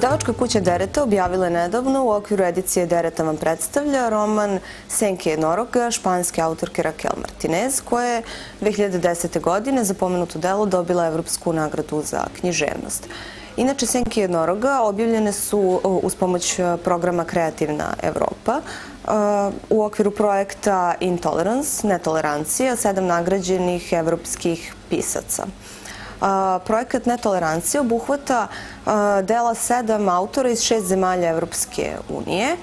Izdavačka kuća Dereta objavila je nedavno u okviru edicije Dereta vam predstavlja roman Senke jednoroga španske autorke Raquel Martinez, koja je 2010. godine za pomenuto delo dobila Evropsku nagradu za književnost. Inače, Senke jednoroga objavljene su uz pomoć programa Kreativna Evropa u okviru projekta Intolerance, netolerancija, 7 nagrađenih evropskih pisaca. Projekat Netolerancija obuhvata dela 7 autora iz 6 zemalja Evropske unije,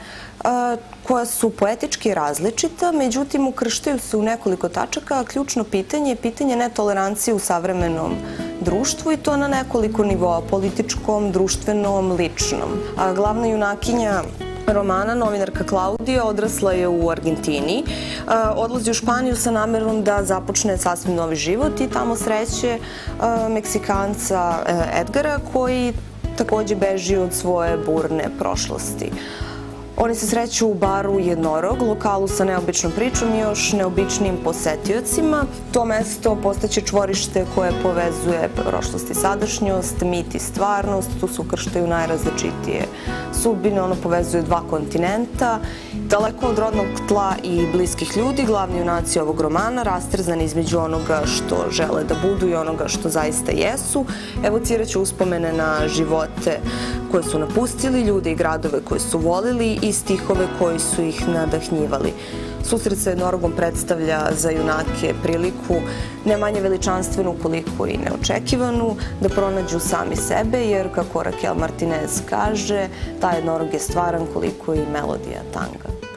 koja su poetički različita, međutim ukrštaju se u nekoliko tačaka, a ključno pitanje je pitanje netolerancije u savremenom društvu i to na nekoliko nivoa, političkom, društvenom, ličnom. Glavna junakinja romana, novinarka Klaudija, odrasla je u Argentini. Odlazi u Španiju sa namerom da započne sasvim novi život i tamo sreće Meksikanca Edgara, koji takođe beži od svoje burne prošlosti. Oni se sreću u baru Jednorog, lokalu sa neobičnom pričom i još neobičnim posetiocima. To mesto postaće čvorište koje povezuje prošlost i sadašnjost, mit i stvarnost. Tu se ukrštaju najrazličitije sudbine, ono povezuje 2 kontinenta. Daleko od rodnog tla i bliskih ljudi, glavni junaci ovog romana, rastrzani između onoga što žele da budu i onoga što zaista jesu, evociraće uspomene na živote koje su napustili, ljude i gradove koje su volili i stihove koji su ih nadahnjivali. Susret sa jednorogom predstavlja za junake priliku ne manje veličanstvenu koliko i neočekivanu, da pronađu sami sebe, jer kako Raquel Martinez kaže, taj jednorog je stvaran koliko i melodija tanga.